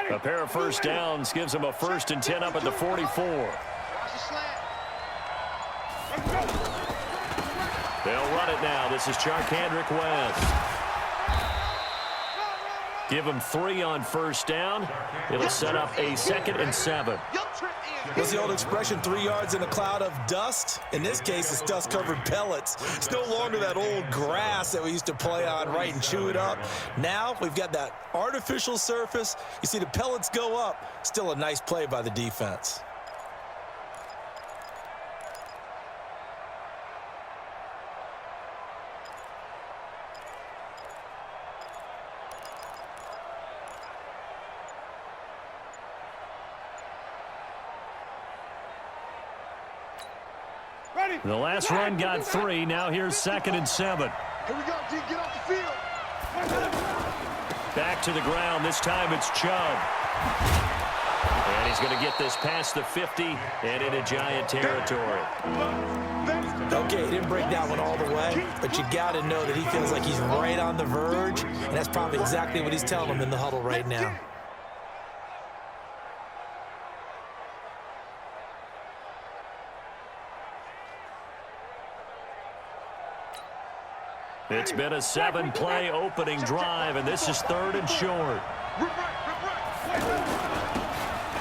A pair of first downs gives them a 1st and 10 up at the 44. They'll run it now. This is Charkandrick West. Give them 3 on first down. It'll set up a 2nd and 7. What's the old expression, 3 yards in a cloud of dust? In this case, it's dust-covered pellets. It's no longer that old grass that we used to play on, right, and chew it up. Now we've got that artificial surface. You see the pellets go up. Still a nice play by the defense. The last run got 3. Now here's 2nd and 7. Here we go, D. Get off the field. Back to the ground. This time it's Chubb. And he's going to get this past the 50 and into Giant territory. Okay, he didn't break that one all the way, but you got to know that he feels like he's right on the verge, and that's probably exactly what he's telling him in the huddle right now. It's been a 7-play opening drive, and this is 3rd and short.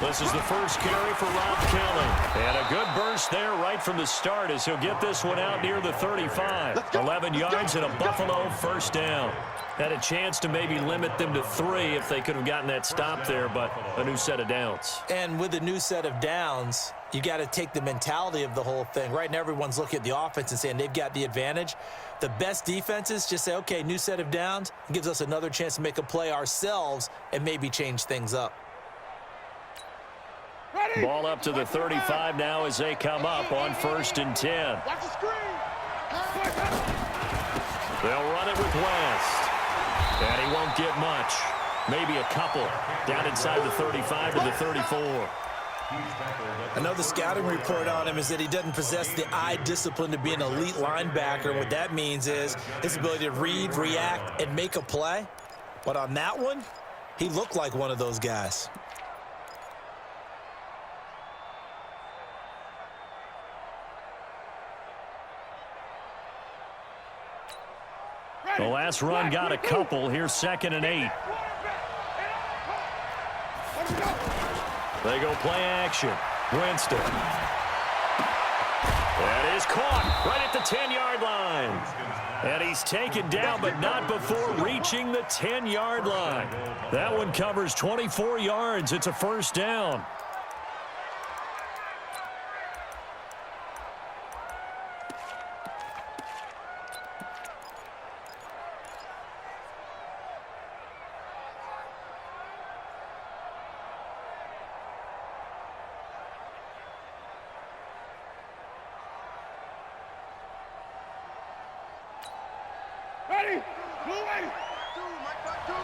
This is the first carry for Rob Kelly. And a good burst there right from the start as he'll get this one out near the 35. 11 yards and a Buffalo 1st down. Had a chance to maybe limit them to 3 if they could have gotten that stop there, but a new set of downs. And with a new set of downs, you got to take the mentality of the whole thing. Right now, everyone's looking at the offense and saying they've got the advantage. The best defenses just say, okay, new set of downs. It gives us another chance to make a play ourselves and maybe change things up. Ball up to the 35 now as they come up on 1st and 10. Watch the screen. They'll run it with West. And he won't get much. Maybe a couple. Down inside the 35 to the 34. I know the scouting report on him is that he doesn't possess the eye discipline to be an elite linebacker. What that means is his ability to read, react, and make a play. But on that one, he looked like one of those guys. The last run got a couple. Here's 2nd and 8. They go play action. Winston. That is caught right at the 10-yard line. And he's taken down, but not before reaching the 10-yard line. That one covers 24 yards. It's a 1st down. Ready? Blue ready. Dude, my butt, dude.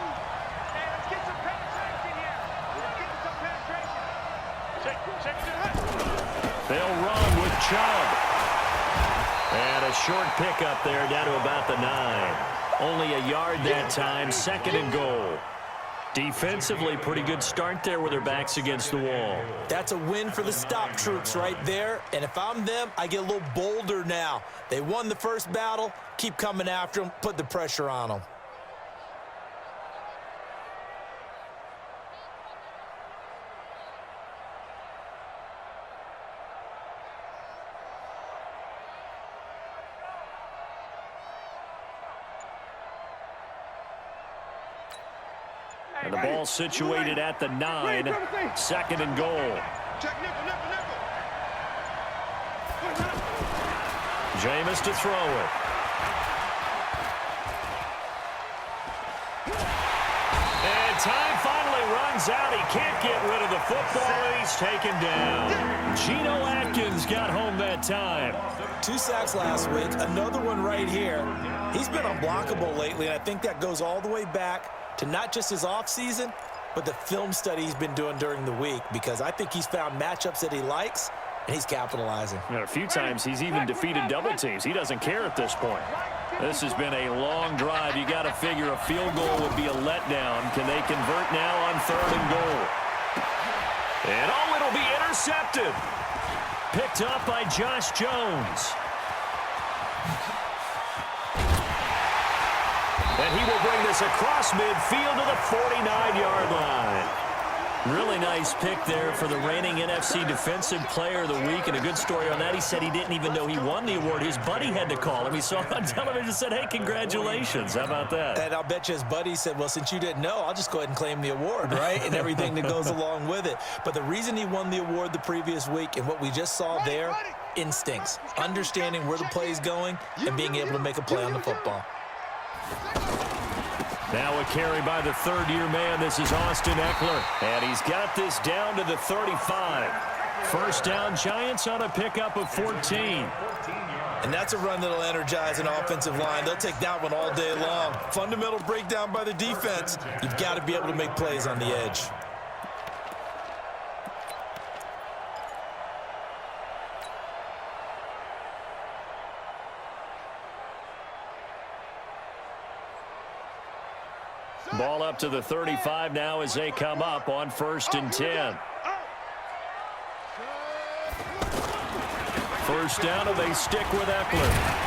Hey, let's get some penetration here. Let's get some penetration. Check it. They'll run with Chubb. And a short pickup there down to about the 9. Only a yard that time. 2nd and goal. Defensively, pretty good start there with their backs against the wall. That's a win for the stop troops right there. And if I'm them, I get a little bolder now. They won the first battle. Keep coming after them. Put the pressure on them. And the ball situated at the 9. 2nd and goal. Check nickel. Jameis to throw it. And time finally runs out. He can't get rid of the football, and he's taken down. Geno Atkins got home that time. 2 sacks last week, another one right here. He's been unblockable lately, and I think that goes all the way back to not just his offseason, but the film study he's been doing during the week, because I think he's found matchups that he likes, and he's capitalizing. And a few times he's even defeated double teams. He doesn't care at this point. This has been a long drive. You got to figure a field goal would be a letdown. Can they convert now on 3rd and goal? And oh, it'll be intercepted. Picked up by Josh Jones. And he will bring this across midfield to the 49-yard line. Really nice pick there for the reigning NFC Defensive Player of the Week, and a good story on that. He said he didn't even know he won the award. His buddy had to call him. He saw it on television and said, hey, congratulations. How about that? And I'll bet you his buddy said, well, since you didn't know, I'll just go ahead and claim the award, right? And everything that goes along with it. But the reason he won the award the previous week and what we just saw there, instincts, understanding where the play is going and being able to make a play on the football. Now a carry by the 3rd-year man. This is Austin Eckler. And he's got this down to the 35. First down, Giants on a pickup of 14. And that's a run that'll energize an offensive line. They'll take that one all day long. Fundamental breakdown by the defense. You've got to be able to make plays on the edge. Ball up to the 35 now as they come up on 1st and 10. First down, and they stick with Eckler.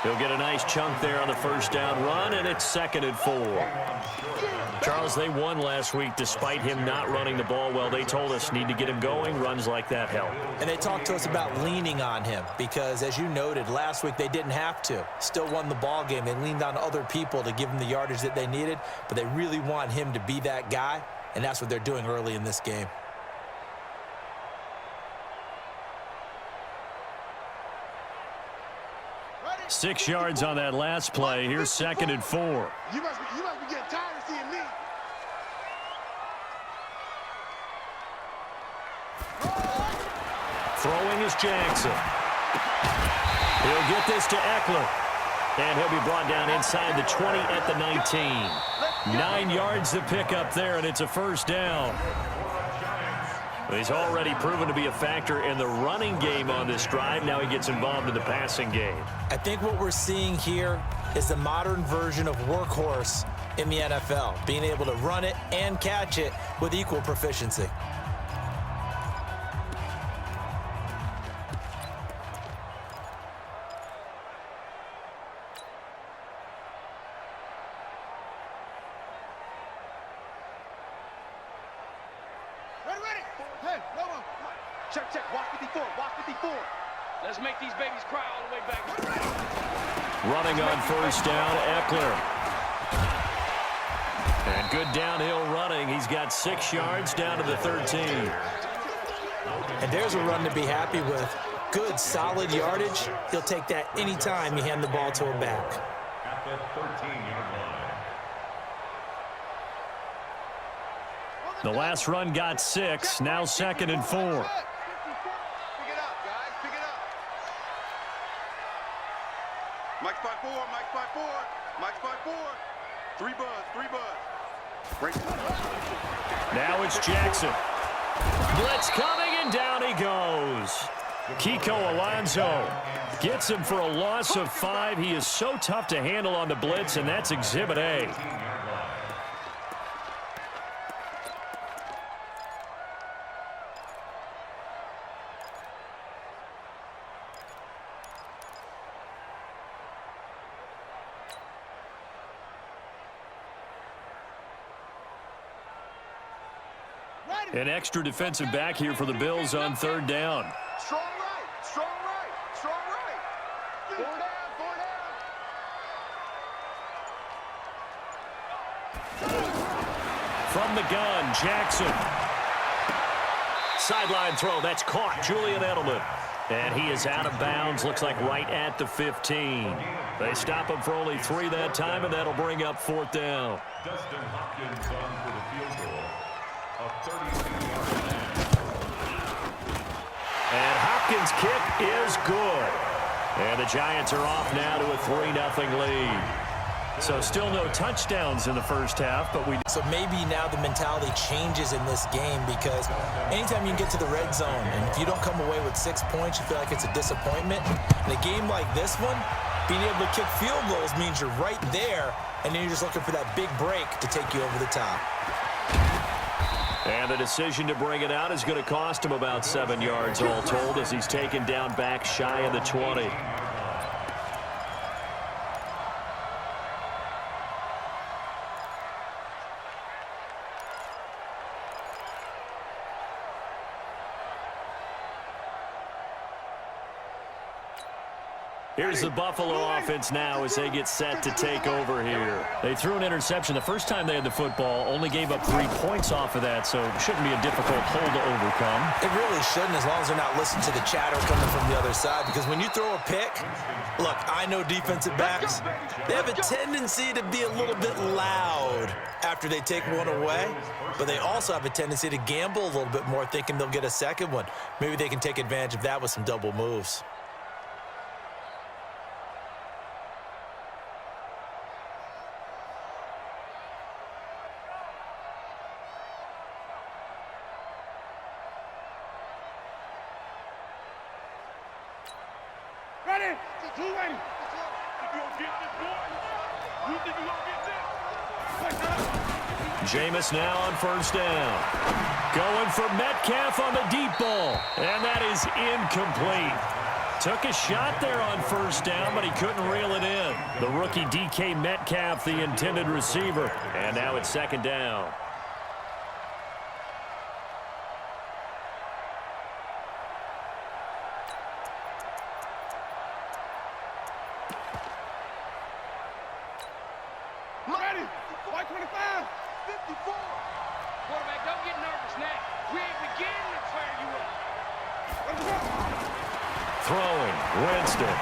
He'll get a nice chunk there on the first down run, and it's 2nd and 4. Charles, they won last week despite him not running the ball well. They told us need to get him going. Runs like that help. And they talked to us about leaning on him because, as you noted, last week they didn't have to. Still won the ball game. They leaned on other people to give them the yardage that they needed, but they really want him to be that guy, and that's what they're doing early in this game. Ready? 6 yards on that last play. Here's 2nd and 4. You must be getting tired of seeing me. Throwing is Jackson. He'll get this to Eckler. And he'll be brought down inside the 20 at the 19. 9 yards to pick up there, and it's a first down. He's already proven to be a factor in the running game on this drive. Now he gets involved in the passing game. I think what we're seeing here is the modern version of workhorse in the NFL, being able to run it and catch it with equal proficiency. Ready. Hey, Lobo. Check. Walk 54. Let's make these babies cry all the way back. Running on first down, Eckler. And good downhill running. He's got 6 yards down to the 13. And there's a run to be happy with. Good, solid yardage. He'll take that anytime you hand the ball to a back. At the 13-yard line. The last run got 6. Now 2nd and 4. Pick it up, guys. Pick it up. Mike's 5-4. Mike's 5-4. 3 buzz. Break. Now it's Jackson. Blitz coming, and down he goes. Kiko Alonso gets him for a loss of 5. He is so tough to handle on the blitz, and that's Exhibit A. An extra defensive back here for the Bills on 3rd down. Strong right. 4 down. From the gun, Jackson. Sideline throw, that's caught. Julian Edelman. And he is out of bounds, looks like right at the 15. They stop him for only 3 that time, and that'll bring up 4th down. Dustin Hopkins on for the field goal. A 32-yard line. And Hopkins' kick is good. And the Giants are off now to a 3-0 lead. So still no touchdowns in the first half, but So maybe now the mentality changes in this game because anytime you get to the red zone and if you don't come away with 6 points, you feel like it's a disappointment. In a game like this one, Being able to kick field goals means you're right there, and then you're just looking for that big break to take you over the top. And the decision to bring it out is going to cost him about 7 yards all told as he's taken down back shy of the 20. Here's the Buffalo offense now as they get set to take over here. They threw an interception the first time they had the football, only gave up 3 points off of that, so it shouldn't be a difficult hole to overcome. It really shouldn't, as long as they're not listening to the chatter coming from the other side, because when you throw a pick, look, I know defensive backs, they have a tendency to be a little bit loud after they take one away, but they also have a tendency to gamble a little bit more, thinking they'll get a second one. Maybe they can take advantage of that with some double moves. Ready? 2 ready. You gonna get this, boy? You think you gonna get this? Jameis now on first down. Going for Metcalf on the deep ball. And that is incomplete. Took a shot there on first down, but he couldn't reel it in. The rookie DK Metcalf, the intended receiver. And now it's second down. Ready? White 25. 54. Quarterback, don't get nervous now. We ain't beginning to tear you up. Let's go. Throwing, Winston.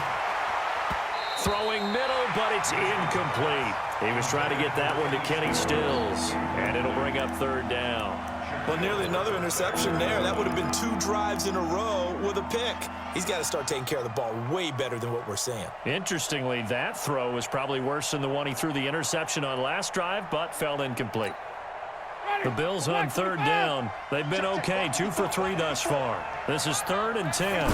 Throwing middle, but it's incomplete. He was trying to get that one to Kenny Stills, and it'll bring up third down. Well, nearly another interception there. That would have been 2 drives in a row with a pick. He's got to start taking care of the ball way better than what we're seeing. Interestingly, that throw was probably worse than the one he threw the interception on last drive, but fell incomplete. The Bills on third down. They've been okay, 2 for 3 thus far. This is 3rd and 10.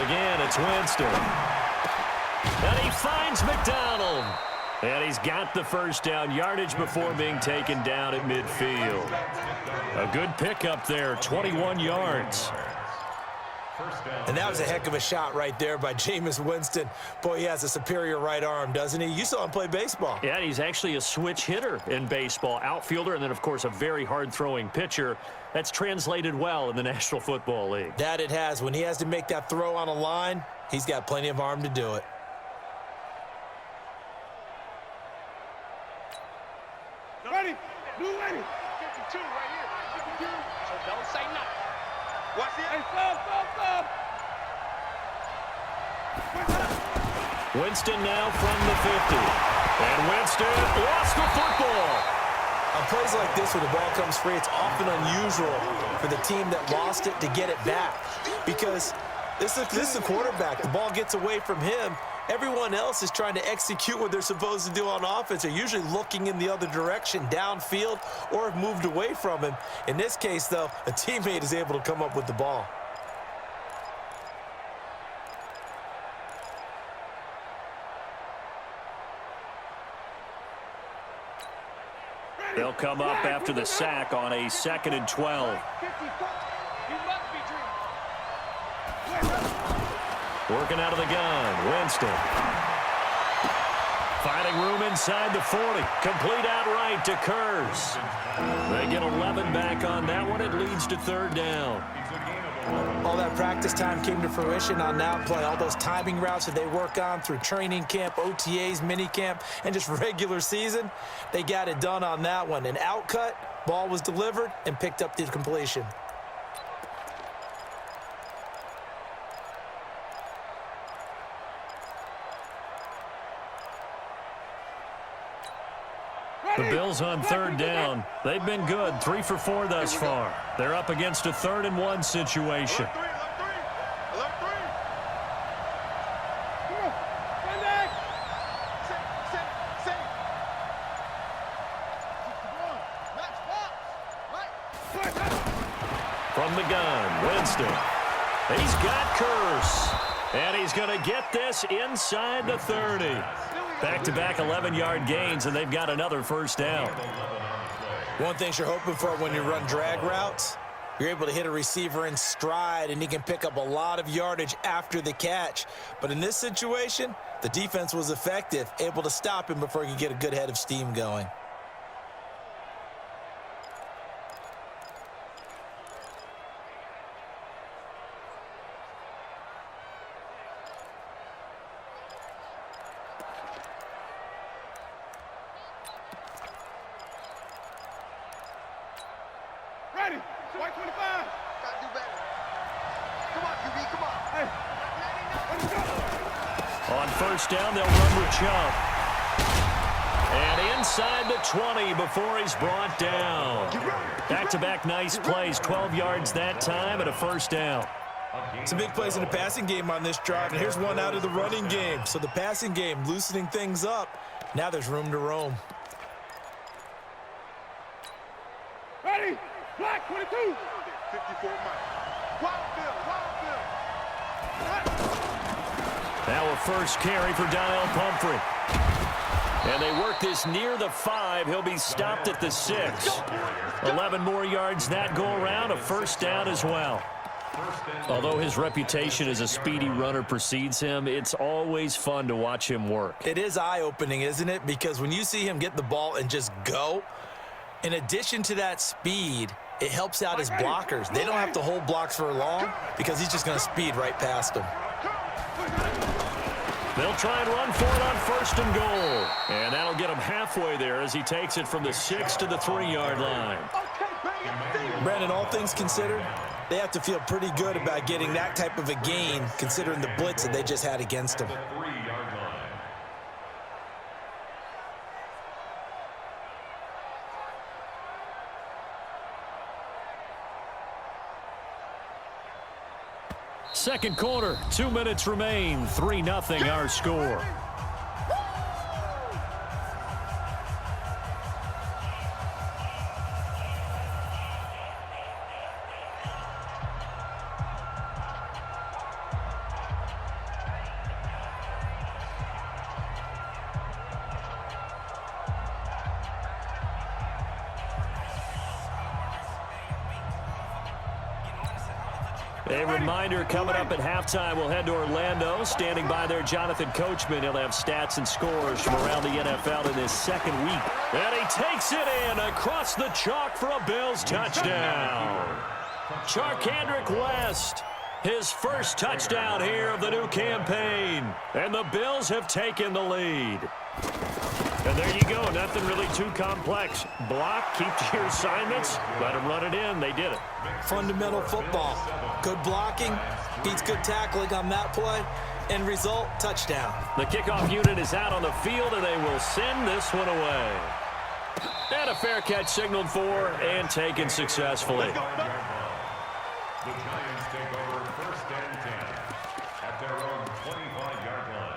Again, it's Winston. And he finds McDonald. And he's got the first down yardage before being taken down at midfield. A good pickup there, 21 yards. And that was a heck of a shot right there by Jameis Winston. Boy, he has a superior right arm, doesn't he? You saw him play baseball. Yeah, he's actually a switch hitter in baseball, outfielder, and then, of course, a very hard-throwing pitcher. That's translated well in the National Football League. That it has. When he has to make that throw on a line, he's got plenty of arm to do it. Ready? Blue ready. 52 right here. 52. So don't say nothing. Watch it. Hey, stop. Winston now from the 50. And Winston lost the football. On plays like this where the ball comes free, it's often unusual for the team that lost it to get it back. Because this is a quarterback. The ball gets away from him. Everyone else is trying to execute what they're supposed to do on offense. They're usually looking in the other direction, downfield, or have moved away from him. In this case, though, a teammate is able to come up with the ball. They'll come up after the sack on a 2nd and 12. Working out of the gun, Winston. Finding room inside the 40. Complete outright to Kurz. They get 11 back on that one. It leads to third down. All that practice time came to fruition on that play. All those timing routes that they work on through training camp, OTAs, minicamp, and just regular season, they got it done on that one. An outcut, ball was delivered, and picked up the completion. The Bills on third down. They've been good, 3 for 4 thus far. They're up against a 3rd and 1 situation. From the gun, Winston. He's got Kurz. And he's going to get this inside the 30. Back-to-back 11-yard gains, and they've got another first down. One thing you're hoping for when you run drag routes, you're able to hit a receiver in stride, and he can pick up a lot of yardage after the catch. But in this situation, the defense was effective, able to stop him before he could get a good head of steam going. Ready. White 25. Gotta do better. Come on, QB, come on. Hey. Let's go. On first down, they'll run with Chubb. And inside the 20 before he's brought down. Back-to-back nice plays, 12 yards that time and a first down. Some big plays in the passing game on this drive, and here's one out of the running game. So the passing game loosening things up. Now there's room to roam. Ready. Black 22. 54 miles. Wild Bill. Now a first carry for Donnell Pumphrey. And they work this near the 5. He'll be stopped at the 6. 11 more yards that go around, a first down as well. Although his reputation as a speedy runner precedes him, it's always fun to watch him work. It is eye-opening, isn't it? Because when you see him get the ball and just go, in addition to that speed, it helps out his blockers. They don't have to hold blocks for long because he's just going to speed right past them. They'll try and run for it on first and goal. And that'll get him halfway there as he takes it from the 6 to the 3-yard line. Brandon, all things considered, they have to feel pretty good about getting that type of a gain considering the blitz that they just had against them. Second quarter, 2 minutes remain, 3-0 our score. A reminder coming up at halftime, we'll head to Orlando. Standing by there, Jonathan Coachman. He'll have stats and scores from around the NFL in his second week. And he takes it in across the chalk for a Bills touchdown. Charkandrick West, his first touchdown here of the new campaign. And the Bills have taken the lead. And there you go, nothing really too complex. Block, keep to your assignments, let them run it in. They did it. Fundamental football. Good blocking, beats good tackling on that play. End result, touchdown. The kickoff unit is out on the field, and they will send this one away. And a fair catch signaled for and taken successfully. The Giants take over first and 10 at their own 25-yard line.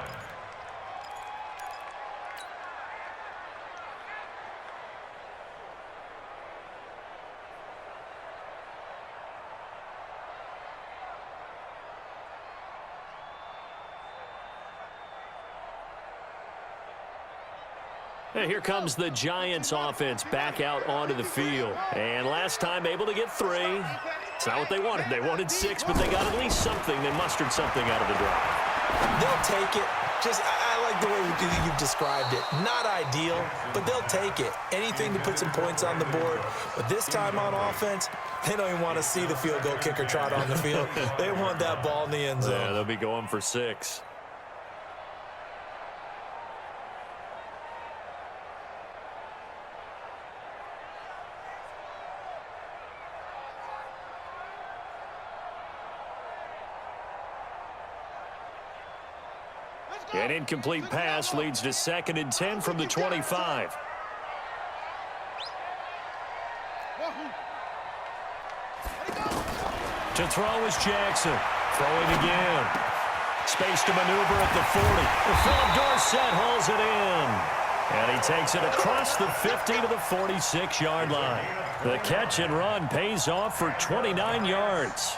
And here comes the Giants offense back out onto the field. And last time able to get 3. It's not what they wanted. They wanted 6, but they got at least something. They mustered something out of the drive. They'll take it. I like the way you've described it. Not ideal, but they'll take it. Anything to put some points on the board. But this time on offense, they don't even want to see the field goal kicker trot on the field. They want that ball in the end zone. Yeah, they'll be going for 6. An incomplete pass leads to 2nd and 10 from the 25. To throw is Jackson. Throwing again. Space to maneuver at the 40. Philip Dorsett hauls it in. And he takes it across the 50 to the 46-yard line. The catch and run pays off for 29 yards.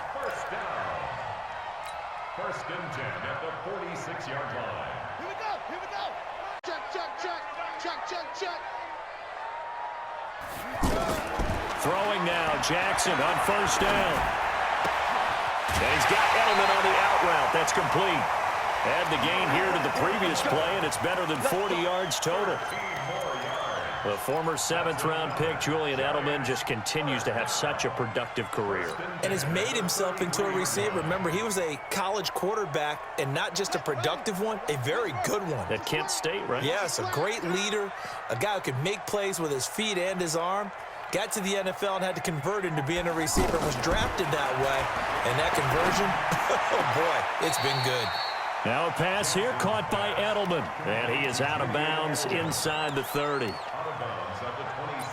First and 10 at the 46-yard line. Here we go. Here we go. Check, check, check. Check, check, check. Throwing now, Jackson on first down. And he's got Edelman on the out route. That's complete. Add the gain here to the previous play, and it's better than 40 yards total. The former 7th-round pick, Julian Edelman, just continues to have such a productive career. And has made himself into a receiver. Remember, he was a college quarterback, and not just a productive one, a very good one. At Kent State, right? Yes, a great leader, a guy who could make plays with his feet and his arm. Got to the NFL and had to convert into being a receiver and was drafted that way. And that conversion, oh boy, it's been good. Now a pass here caught by Edelman. And he is out of bounds inside the 30.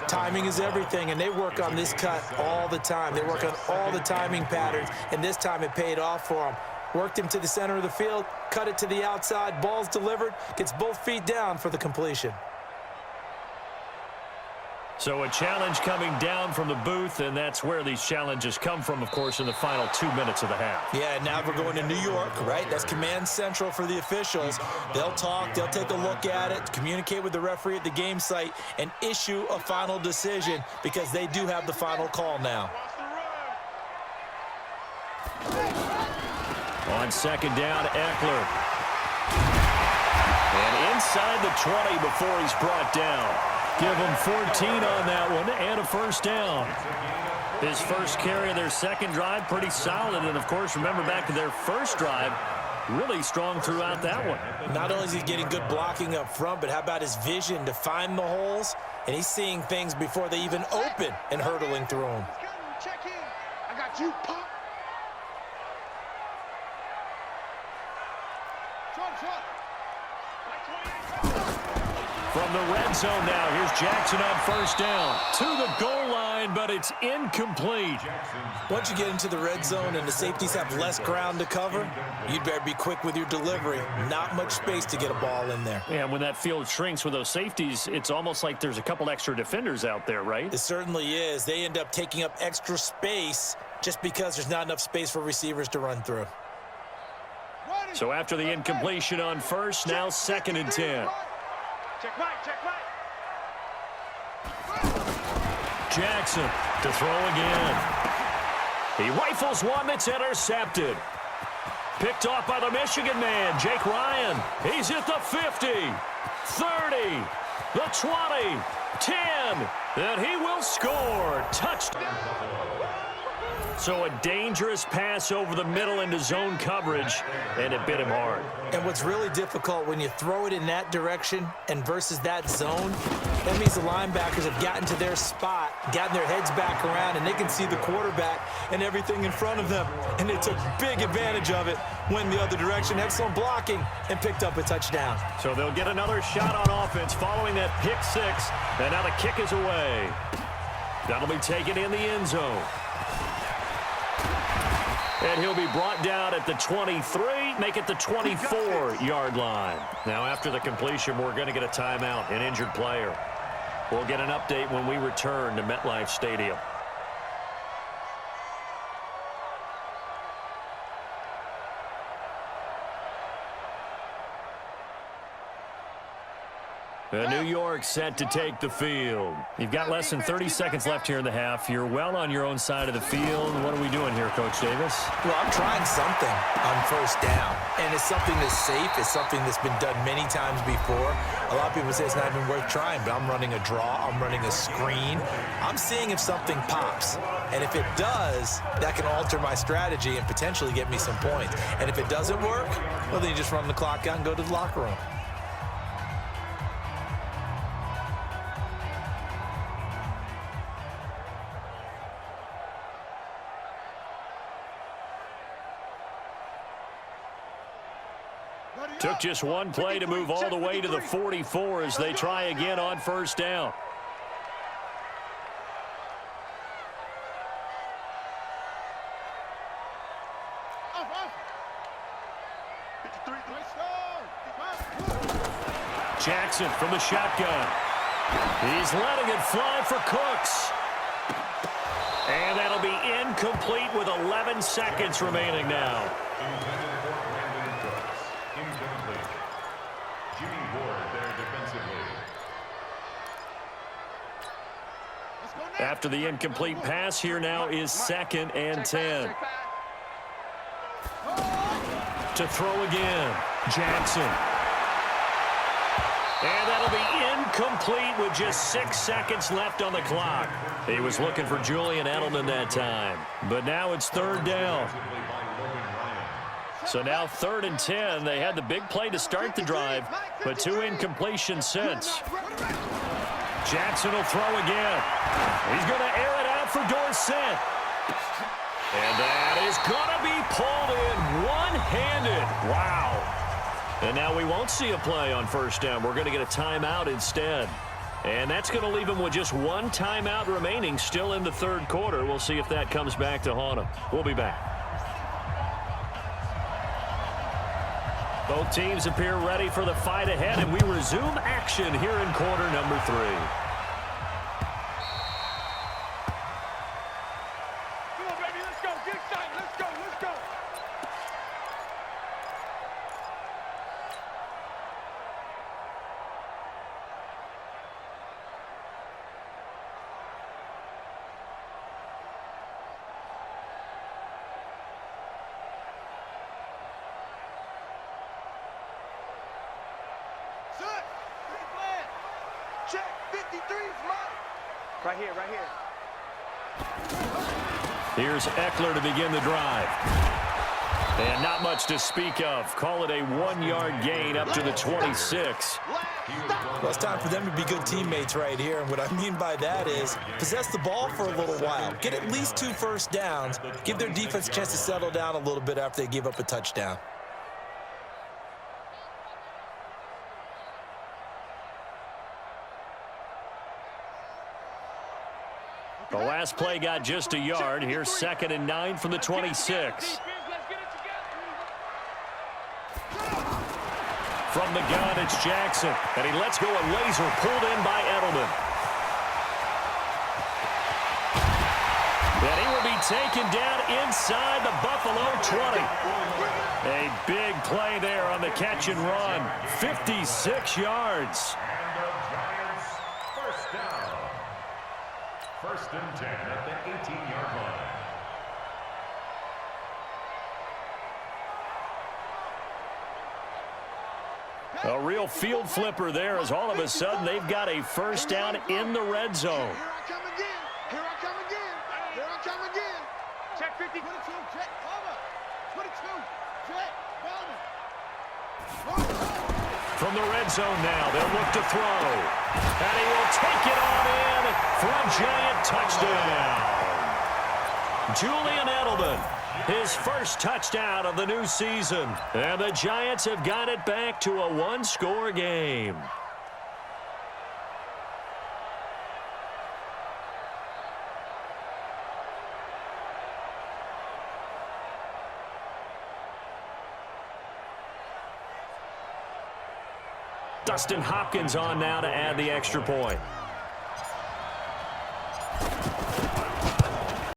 Timing is everything, and they work on this cut all the time. They work on all the timing patterns, and this time it paid off for him. Worked him to the center of the field, cut it to the outside, ball's delivered, gets both feet down for the completion. So a challenge coming down from the booth, and that's where these challenges come from, of course, in the final 2 minutes of the half. Yeah, now we're going to New York, right? That's command central for the officials. They'll talk, they'll take a look at it, communicate with the referee at the game site, and issue a final decision because they do have the final call now. On second down, Eckler. And inside the 20 before he's brought down. Give him 14 on that one and a first down. His first carry of their second drive, pretty solid. And, of course, remember back to their first drive, really strong throughout that one. Not only is he getting good blocking up front, but how about his vision to find the holes? And he's seeing things before they even open and hurdling through them. Check in. I got you, pop. Short. From the red zone now, here's Jackson on first down. To the goal line, but it's incomplete. Once you get into the red zone and the safeties have less ground to cover, you'd better be quick with your delivery. Not much space to get a ball in there. Yeah, when that field shrinks with those safeties, it's almost like there's a couple extra defenders out there, right? It certainly is. They end up taking up extra space just because there's not enough space for receivers to run through. So after the incompletion on first, now second and 10. Check right. Jackson to throw again. He rifles one that's intercepted. Picked off by the Michigan man, Jake Ryan. He's at the 50, 30, the 20, 10, and he will score. Touchdown. So a dangerous pass over the middle into zone coverage, and it bit him hard. And what's really difficult when you throw it in that direction and versus that zone, that means the linebackers have gotten to their spot, gotten their heads back around, and they can see the quarterback and everything in front of them. And they took big advantage of it, went the other direction, excellent blocking, and picked up a touchdown. So they'll get another shot on offense following that pick six, and now the kick is away. That'll be taken in the end zone. And he'll be brought down at the 23, make it the 24-yard line. Now, after the completion, we're going to get a timeout, an injured player. We'll get an update when we return to MetLife Stadium. New York set to take the field. You've got less than 30 seconds left here in the half. You're well on your own side of the field. What are we doing here, Coach Davis? Well, I'm trying something on first down, and it's something that's safe. It's something that's been done many times before. A lot of people say it's not even worth trying, but I'm running a draw. I'm running a screen. I'm seeing if something pops, and if it does, that can alter my strategy and potentially get me some points. And if it doesn't work, well, then you just run the clock out and go to the locker room. Took just one play to move all the way to the 44 as they try again on first down. Jackson from the shotgun. He's letting it fly for Cooks. And that'll be incomplete with 11 seconds remaining now. After the incomplete pass, here now is 2nd and 10. To throw again, Jackson. And that'll be incomplete with just 6 seconds left on the clock. He was looking for Julian Edelman that time. But now it's 3rd down. So now 3rd and 10. They had the big play to start the drive, but 2 incompletions since. Jackson will throw again. He's going to air it out for Dorsett. And that is going to be pulled in one-handed. Wow. And now we won't see a play on 1st down. We're going to get a timeout instead. And that's going to leave him with just 1 timeout remaining still in the 3rd quarter. We'll see if that comes back to haunt him. We'll be back. Both teams appear ready for the fight ahead, and we resume action here in quarter number 3. Check, 53 is mine. Right here, right here. Here's Eckler to begin the drive. And not much to speak of. Call it a 1-yard gain up to the 26. Well, it's time for them to be good teammates right here. And what I mean by that is possess the ball for a little while. Get at least 2 first downs. Give their defense a chance to settle down a little bit after they give up a touchdown. The last play got just a yard. Here's 2nd and 9 from the 26. From the gun, it's Jackson. And he lets go a laser pulled in by Edelman. And he will be taken down inside the Buffalo 20. A big play there on the catch and run. 56 yards. First down. 1st and 10 at the 18-yard line. A real field flipper there as all of a sudden they've got a 1st down in the red zone. Here I come again. Here I come again. Here I come again. Check 50. 22, check, cover. 22, check, cover. From the red zone now, they'll look to throw. And he will take it on in for a giant touchdown. Julian Edelman, his 1st touchdown of the new season. And the Giants have got it back to a 1-score game. Dustin Hopkins on now to add the extra point.